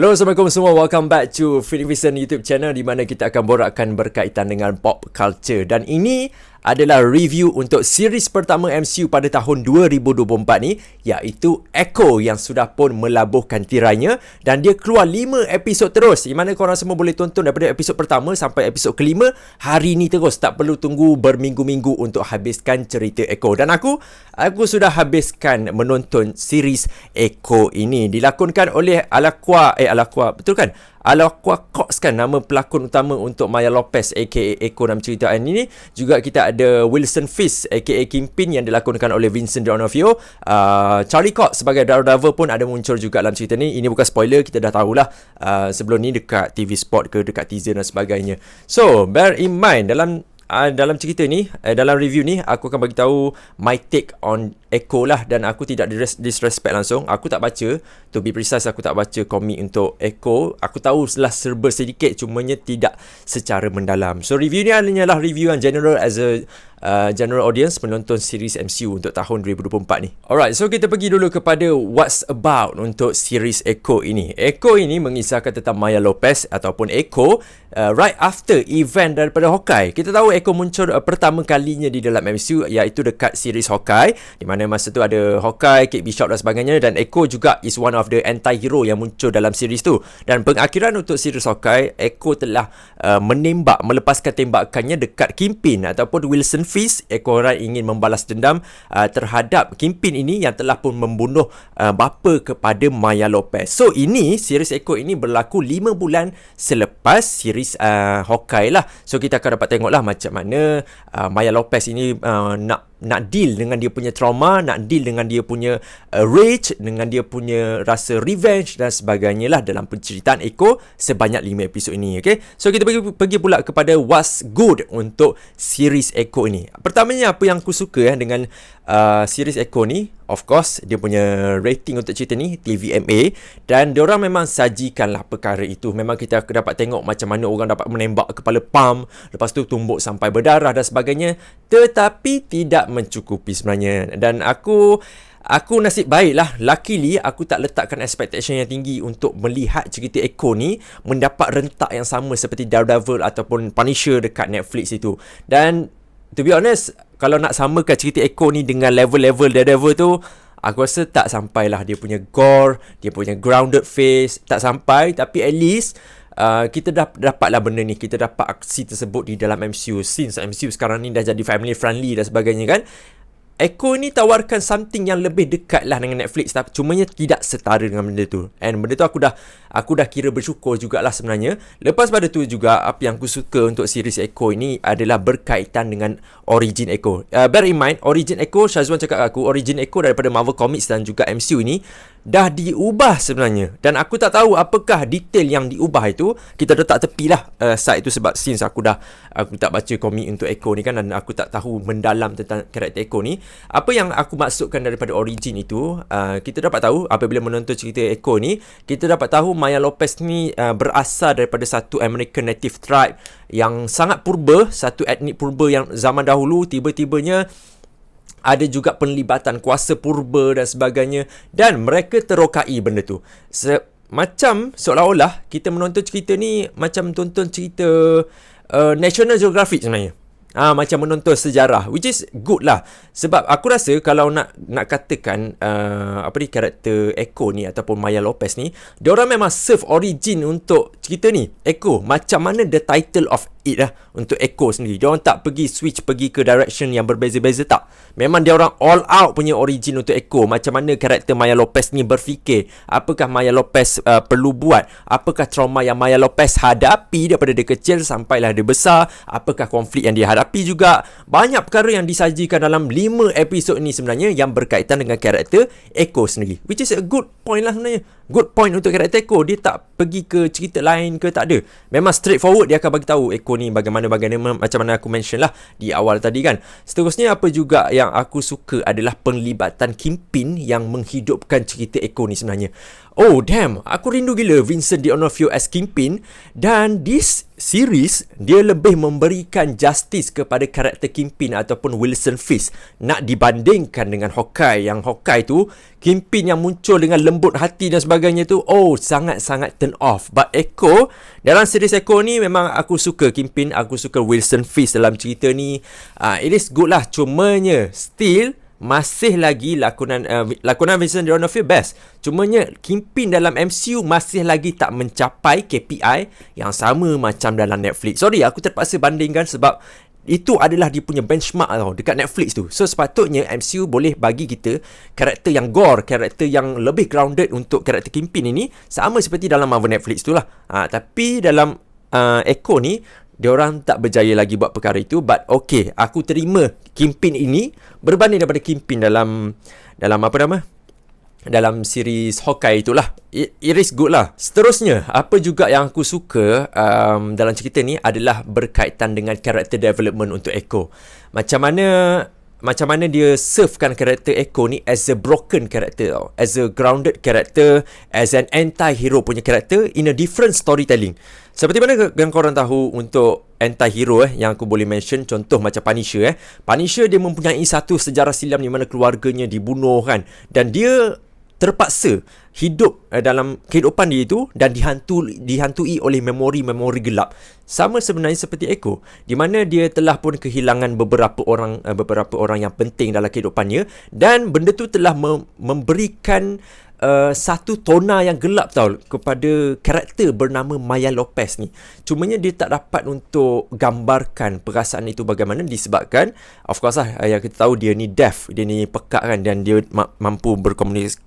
Hello, Assalamualaikum semua. Welcome back to Philip Vincent YouTube channel di mana kita akan borakkan berkaitan dengan pop culture. Dan ini adalah review untuk series pertama MCU pada tahun 2024 ni, iaitu Echo, yang sudah pun melabuhkan tirainya dan dia keluar 5 episod terus, di mana korang semua boleh tonton daripada episod pertama sampai episod kelima hari ni terus. Tak perlu tunggu berminggu-minggu untuk habiskan cerita Echo. Dan aku sudah habiskan menonton series Echo ini. Dilakonkan oleh Alaqua, betul kan? Alaqua Cox kan nama pelakon utama untuk Maya Lopez aka Echo dalam cerita ini. Juga kita ada Wilson Fisk aka Kingpin yang dilakonkan oleh Vincent D'Onofrio. Charlie Cox sebagai Daredevil pun ada muncul juga dalam cerita ni. Ini bukan spoiler, kita dah tahulah sebelum ni dekat TV Sport ke, dekat teaser dan sebagainya. So bear in mind dalam cerita ni, dalam review ni, aku akan bagi tahu my take on Echo lah. Dan aku tidak disrespect langsung. Aku tak baca, to be precise, aku tak baca komik untuk Echo. Aku tahu lah serba sedikit, cumanya tidak secara mendalam. So review ni hanyalah review yang general as a general audience penonton series MCU untuk tahun 2024 ni. Alright, so kita pergi dulu kepada what's about untuk series Echo ini. Echo ini mengisahkan tentang Maya Lopez ataupun Echo right after event daripada Hawkeye. Kita tahu Echo muncul pertama kalinya di dalam MCU, iaitu dekat series Hawkeye, di mana masa tu ada Hawkeye, Kate Bishop dan sebagainya, dan Echo juga is one of the anti-hero yang muncul dalam series tu. Dan pengakhiran untuk series Hawkeye, Echo telah melepaskan tembakannya dekat Kingpin ataupun Wilson Fisk. Echo ingin membalas dendam terhadap Kingpin ini yang telah pun membunuh bapa kepada Maya Lopez. So ini series Echo ini berlaku 5 bulan selepas series Hawkeye lah. So kita akan dapat tengoklah macam mana Maya Lopez ini nak deal dengan dia punya trauma, nak deal dengan dia punya rage, dengan dia punya rasa revenge dan sebagainya lah dalam penceritaan Echo sebanyak 5 episod ini. Okay, so kita pergi pula kepada what's good untuk series Echo ini. Pertamanya, apa yang aku suka dengan series Echo ni, of course dia punya rating untuk cerita ni TVMA, dan diorang memang sajikanlah perkara itu. Memang kita dapat tengok macam mana orang dapat menembak kepala pam, lepas tu tumbuk sampai berdarah dan sebagainya, tetapi tidak mencukupi sebenarnya. Dan aku nasib baik lah, luckily aku tak letakkan expectation yang tinggi untuk melihat cerita Echo ni mendapat rentak yang sama seperti Daredevil ataupun Punisher dekat Netflix itu. Dan to be honest, kalau nak samakan cerita Echo ni dengan level-level Daredevil tu, aku rasa tak sampailah. Dia punya gore, dia punya grounded face, tak sampai. Tapi at least kita dapatlah benda ni, kita dapat aksi tersebut di dalam MCU. Since MCU sekarang ni dah jadi family friendly dan sebagainya kan, Echo ni tawarkan something yang lebih dekat lah dengan Netflix, tapi cumanya tidak setara dengan benda tu. And benda tu aku dah kira bersyukur jugalah sebenarnya. Lepas pada tu juga, apa yang aku suka untuk series Echo ini adalah berkaitan dengan origin Echo. Bear in mind, origin Echo, Syazwan cakap aku, origin Echo daripada Marvel Comics dan juga MCU ini dah diubah sebenarnya. Dan aku tak tahu apakah detail yang diubah itu. Kita letak tepi lah side itu, sebab since aku tak baca komik untuk Echo ni kan, dan aku tak tahu mendalam tentang karakter Echo ni. Apa yang aku maksudkan daripada origin itu, kita dapat tahu apabila menonton cerita Echo ni, kita dapat tahu Maya Lopez ni berasal daripada satu American Native tribe yang sangat purba, satu etnik purba yang zaman dahulu tiba-tibanya ada juga penlibatan kuasa purba dan sebagainya, dan mereka terokai benda tu. Macam seolah-olah kita menonton cerita ni macam tonton cerita National Geographic sebenarnya. Macam menonton sejarah, which is good lah. Sebab aku rasa kalau nak katakan karakter Echo ni ataupun Maya Lopez ni, diorang memang serve origin untuk cerita ni Echo, macam mana the title of it lah untuk Echo sendiri. Diorang tak pergi ke direction yang berbeza-beza, tak. Memang diorang all out punya origin untuk Echo. Macam mana karakter Maya Lopez ni berfikir, apakah Maya Lopez perlu buat, apakah trauma yang Maya Lopez hadapi daripada dia kecil sampailah dia besar, apakah konflik yang dia hadapi juga. Banyak perkara yang disajikan dalam 5 episod ni sebenarnya yang berkaitan dengan karakter Echo sendiri, which is a good point lah sebenarnya. Good point untuk karakter Echo. Dia tak pergi ke cerita lain ke, tak ada. Memang straightforward, dia akan bagi tahu Echo ni bagaimana macam mana aku mention lah di awal tadi kan. Seterusnya, apa juga yang aku suka adalah penglibatan Kingpin yang menghidupkan cerita Echo ni sebenarnya. Oh damn, aku rindu gila Vincent D'Onofrio as Kingpin. Dan this series dia lebih memberikan justice kepada karakter Kingpin ataupun Wilson Fisk. Nak dibandingkan dengan Hawkeye, yang Hawkeye tu Kingpin yang muncul dengan lembut hati dan sebagainya tu, oh sangat-sangat turn off. But Echo, dalam series Echo ni memang aku suka Kingpin, aku suka Wilson Fisk dalam cerita ni. It is good lah, cumanya still masih lagi lakonan Vincent D'Onofrio best. Cumanya Kingpin dalam MCU masih lagi tak mencapai KPI yang sama macam dalam Netflix. Sorry, aku terpaksa bandingkan sebab itu adalah dia punya benchmark tau dekat Netflix tu. So sepatutnya MCU boleh bagi kita karakter yang gore, karakter yang lebih grounded untuk karakter Kingpin ini, sama seperti dalam Marvel Netflix tu lah. Tapi dalam Echo ni diorang tak berjaya lagi buat perkara itu. But okay, aku terima Kingpin ini berbanding daripada Kingpin dalam apa nama, dalam series Hawkeye itulah. It is good lah. Seterusnya, apa juga yang aku suka dalam cerita ni adalah berkaitan dengan character development untuk Echo. Macam mana dia servekan karakter Echo ni as a broken character tau, as a grounded character, as an anti-hero punya character in a different storytelling. Seperti mana yang korang tahu untuk anti-hero yang aku boleh mention, contoh macam Punisher Punisher dia mempunyai satu sejarah silam di mana keluarganya dibunuh kan, dan dia terpaksa hidup dalam kehidupan dia itu dan dihantui oleh memori-memori gelap. Sama sebenarnya seperti Echo, di mana dia telah pun kehilangan beberapa orang yang penting dalam kehidupannya, dan benda tu telah memberikan satu tona yang gelap tau kepada karakter bernama Maya Lopez ni. Cumanya dia tak dapat untuk gambarkan perasaan itu bagaimana, disebabkan of course lah, yang kita tahu dia ni deaf, dia ni pekak kan, dan dia mampu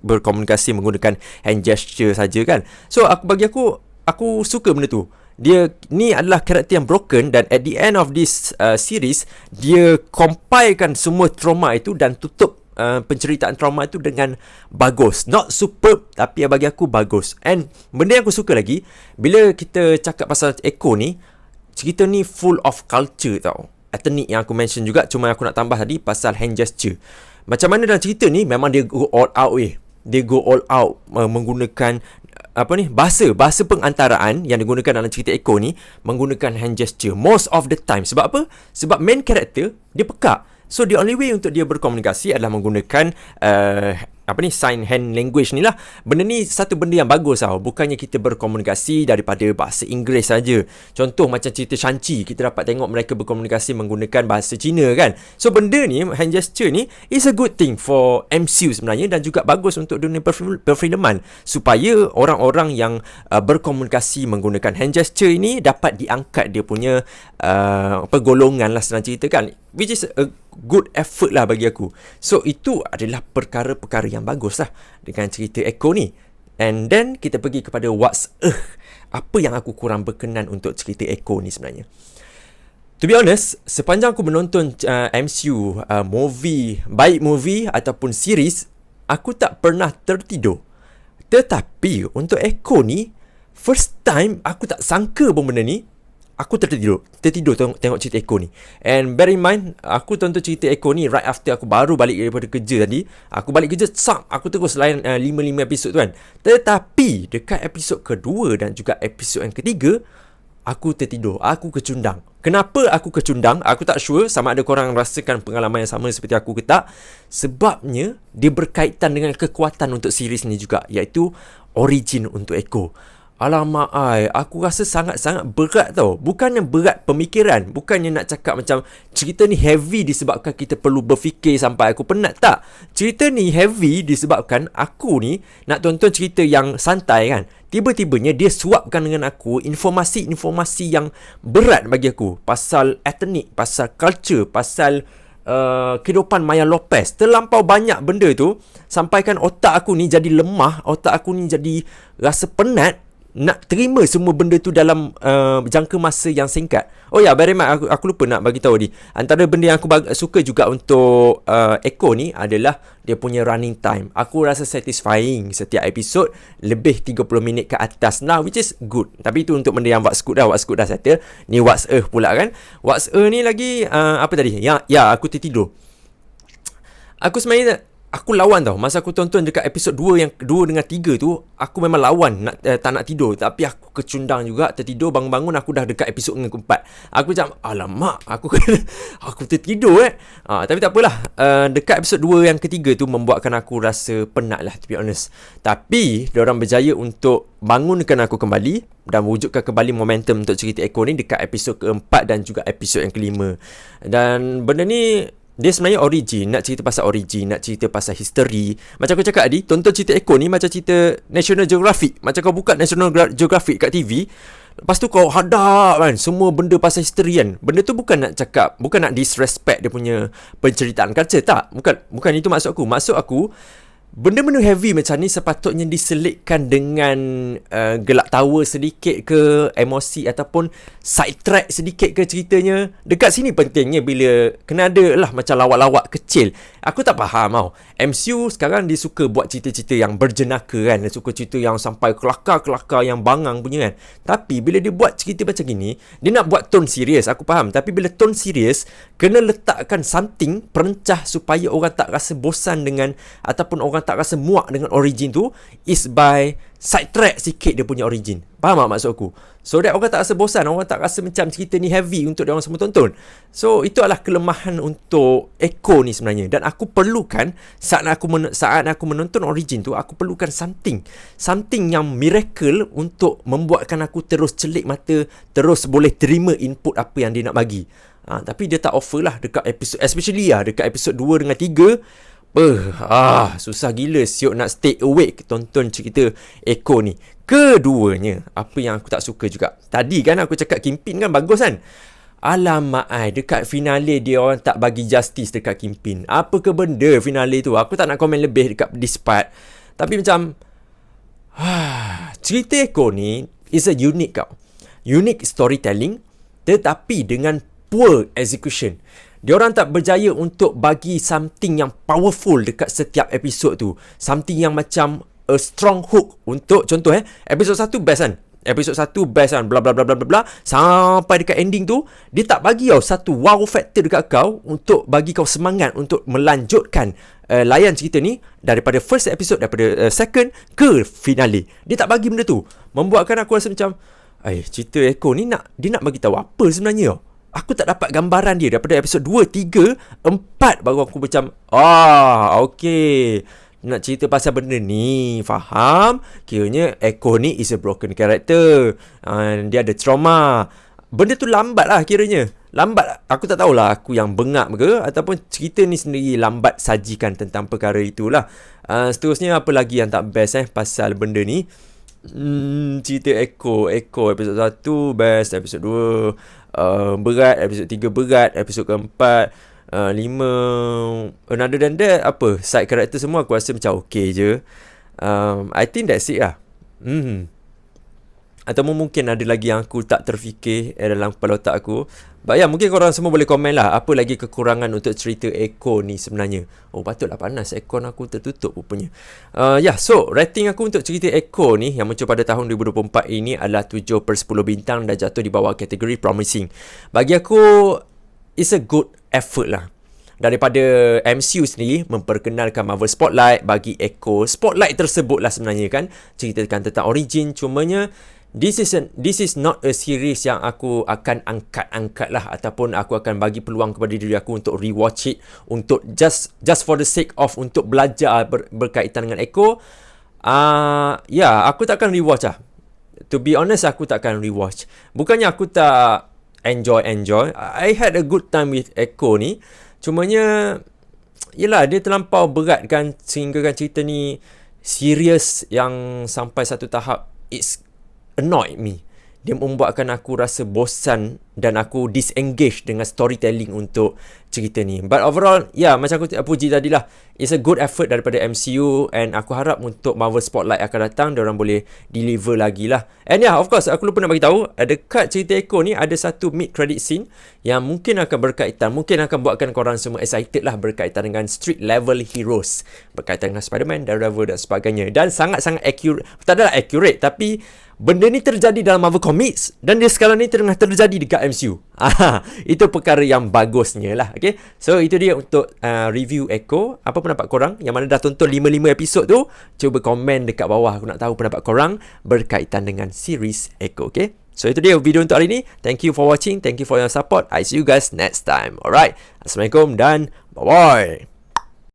berkomunikasi menggunakan hand gesture saja kan. So bagi aku suka benda tu. Dia ni adalah karakter yang broken, dan at the end of this series dia compilekan semua trauma itu dan tutup penceritaan trauma itu dengan bagus. Not superb, tapi bagi aku bagus. And benda yang aku suka lagi, bila kita cakap pasal Echo ni, cerita ni full of culture tau. Ethnic yang aku mention juga, cuma aku nak tambah tadi pasal hand gesture. Macam mana dalam cerita ni, memang dia go all out Dia go all out menggunakan bahasa pengantaraan yang digunakan dalam cerita Echo ni menggunakan hand gesture most of the time. Sebab apa? Sebab main character dia pekak. So the only way untuk dia berkomunikasi adalah menggunakan sign hand language ni lah. Benda ni satu benda yang bagus tau. Bukannya kita berkomunikasi daripada bahasa Inggeris saja. Contoh macam cerita Shang-Chi, kita dapat tengok mereka berkomunikasi menggunakan bahasa Cina kan. So benda ni, hand gesture ni is a good thing for MCU sebenarnya, dan juga bagus untuk dunia perfilman, supaya orang-orang yang berkomunikasi menggunakan hand gesture ini dapat diangkat dia punya golongan lah, senang cerita kan, which is a good effort lah bagi aku. So itu adalah perkara-perkara yang bagus lah dengan cerita Echo ni. And then kita pergi kepada what's apa yang aku kurang berkenan untuk cerita Echo ni sebenarnya. To be honest, sepanjang aku menonton MCU movie, baik movie ataupun series, aku tak pernah tertidur. Tetapi untuk Echo ni, first time aku tak sangka pun benda ni, aku tertidur tengok cerita Echo ni. And bear in mind, aku tonton cerita Echo ni right after aku baru balik daripada kerja tadi. Aku balik kerja, aku terus layan 5 episod tu kan. Tetapi dekat episod kedua dan juga episod yang ketiga, aku tertidur, aku kecundang. Kenapa aku kecundang? Aku tak sure sama ada korang rasakan pengalaman yang sama seperti aku ke tak. Sebabnya dia berkaitan dengan kekuatan untuk series ni juga, iaitu origin untuk Echo. Alamak aku rasa sangat-sangat berat tau. Bukannya berat pemikiran, bukannya nak cakap macam cerita ni heavy disebabkan kita perlu berfikir sampai aku penat. Tak, cerita ni heavy disebabkan aku ni nak tonton cerita yang santai kan. Tiba-tibanya dia suapkan dengan aku informasi-informasi yang berat bagi aku, pasal etnik, pasal culture, pasal kehidupan Maya Lopez. Terlampau banyak benda tu, sampaikan otak aku ni jadi lemah, otak aku ni jadi rasa penat nak terima semua benda tu dalam jangka masa yang singkat. Oh ya, bear in mind, aku lupa nak bagi tahu ni. Antara benda yang aku suka juga untuk Echo ni adalah dia punya running time. Aku rasa satisfying setiap episod lebih 30 minit ke atas. Nah, which is good. Tapi itu untuk benda yang What's Good dah settle. Ni What's pula kan. What's ni lagi apa tadi? Ya, aku tertidur. Aku sebenarnya aku lawan tau. Masa aku tonton dekat episod 2 yang 2 dengan 3 tu, aku memang lawan tak nak tidur. Tapi aku kecundang juga, tertidur, bangun-bangun aku dah dekat episod yang keempat. Aku macam, alamak, aku tertidur tapi tak apalah. Dekat episod 2 yang ketiga tu membuatkan aku rasa penat lah, to be honest. Tapi diorang berjaya untuk bangunkan aku kembali dan wujudkan kembali momentum untuk cerita Echo ni dekat episod keempat dan juga episod yang kelima. Dan benda ni dia sebenarnya origin, nak cerita pasal origin, nak cerita pasal history. Macam aku cakap tadi, tonton cerita Echo ni macam cerita National Geographic. Macam kau buka National Geographic kat TV, lepas tu kau hadap kan semua benda pasal history kan. Benda tu bukan nak cakap, bukan nak disrespect dia punya penceritaan culture, tak. Bukan itu maksud aku. Maksud aku, benda-benda heavy macam ni sepatutnya diselitkan dengan gelak tawa sedikit ke, emosi ataupun side track sedikit ke ceritanya. Dekat sini pentingnya bila kena ada lah macam lawak-lawak kecil. Aku tak faham tau. MCU sekarang dia suka buat cerita-cerita yang berjenaka kan. Dia suka cerita yang sampai kelakar-kelakar yang bangang punya kan. Tapi bila dia buat cerita macam gini, dia nak buat tone serius, aku faham. Tapi bila tone serius, kena letakkan something perencah supaya orang tak rasa bosan dengan, ataupun orang tak rasa muak dengan origin tu, is by side track sikit dia punya origin. Faham tak maksud aku? So that orang tak rasa bosan, orang tak rasa macam cerita ni heavy untuk dia orang semua tonton. So itu adalah kelemahan untuk Echo ni sebenarnya. Dan aku perlukan saat aku menonton origin tu, aku perlukan something yang miracle untuk membuatkan aku terus celik mata, terus boleh terima input apa yang dia nak bagi. Tapi dia tak offer lah dekat episod, especially dekat episod 2 dengan 3. Susah gila siok nak stay awake tonton cerita Echo ni. Keduanya, apa yang aku tak suka juga, tadi kan aku cakap Kingpin kan bagus kan. Alamak dekat finale dia orang tak bagi justice dekat Kingpin. Apa ke benda finale tu? Aku tak nak komen lebih dekat this part. Tapi macam cerita Echo ni is a unique unique storytelling, tetapi dengan poor execution. Diorang tak berjaya untuk bagi something yang powerful dekat setiap episod tu. Something yang macam a strong hook untuk, contoh episod 1 best kan. Episod 1 best kan, bla bla bla bla bla. Sampai dekat ending tu, dia tak bagi satu wow factor dekat kau untuk bagi kau semangat untuk melanjutkan layan cerita ni daripada first episode, daripada second ke finale. Dia tak bagi benda tu. Membuatkan aku rasa macam, cerita Echo ni dia nak bagi tahu apa sebenarnya. Aku tak dapat gambaran dia daripada episod 2, 3, 4 baru aku macam okay, nak cerita pasal benda ni, faham. Kiranya Echo ni is a broken character, dia ada trauma. Benda tu lambat lah kiranya. Lambat, aku tak tahulah aku yang bengap ke, ataupun cerita ni sendiri lambat sajikan tentang perkara itulah. Seterusnya apa lagi yang tak best pasal benda ni. Cerita Echo episod 1 best, episod 2 berat, episod 3 berat, episod keempat 5, another than that, apa, side character semua aku rasa macam okay je. I think that's it lah. Atau mungkin ada lagi yang aku tak terfikir dalam kepala otak aku. But mungkin korang semua boleh komen lah apa lagi kekurangan untuk cerita Echo ni sebenarnya. Patutlah panas, aircon aku tertutup rupanya. So rating aku untuk cerita Echo ni yang muncul pada tahun 2024 ini adalah 7/10 bintang dan jatuh di bawah kategori promising. Bagi aku, it's a good effort lah daripada MCU sendiri memperkenalkan Marvel Spotlight bagi Echo. Spotlight tersebut lah sebenarnya kan, ceritakan tentang origin. Cumanya This is not a series yang aku akan angkat lah, ataupun aku akan bagi peluang kepada diri aku untuk rewatch it, untuk just for the sake of untuk belajar berkaitan dengan Echo. Aku tak akan rewatch lah. To be honest, aku tak akan rewatch. Bukannya aku tak enjoy. I had a good time with Echo ni. Cumanya yelah, dia terlampau berat kan, sehingga kan cerita ni serius yang sampai satu tahap it's annoyed me. Dia membuatkan aku rasa bosan dan aku disengage dengan storytelling untuk cerita ni. But overall, macam aku puji tadi lah, it's a good effort daripada MCU, and aku harap untuk Marvel Spotlight akan datang, diorang boleh deliver lagi lah. And of course, aku lupa nak bagi tahu, dekat cerita Echo ni ada satu mid credit scene yang mungkin akan berkaitan, mungkin akan buatkan korang semua excited lah berkaitan dengan street level heroes, berkaitan dengan Spider-Man, Daredevil dan sebagainya. Dan sangat-sangat accurate, tak adalah accurate, tapi benda ni terjadi dalam Marvel Comics, dan dia sekarang ni tengah terjadi dekat MCU. Itu perkara yang bagusnya lah. Okay? So itu dia untuk review Echo. Apa pendapat korang yang mana dah tonton 5 episod tu? Cuba komen dekat bawah. Aku nak tahu pendapat korang berkaitan dengan series Echo. Okay? So itu dia video untuk hari ni. Thank you for watching. Thank you for your support. I see you guys next time. Alright. Assalamualaikum dan bye-bye.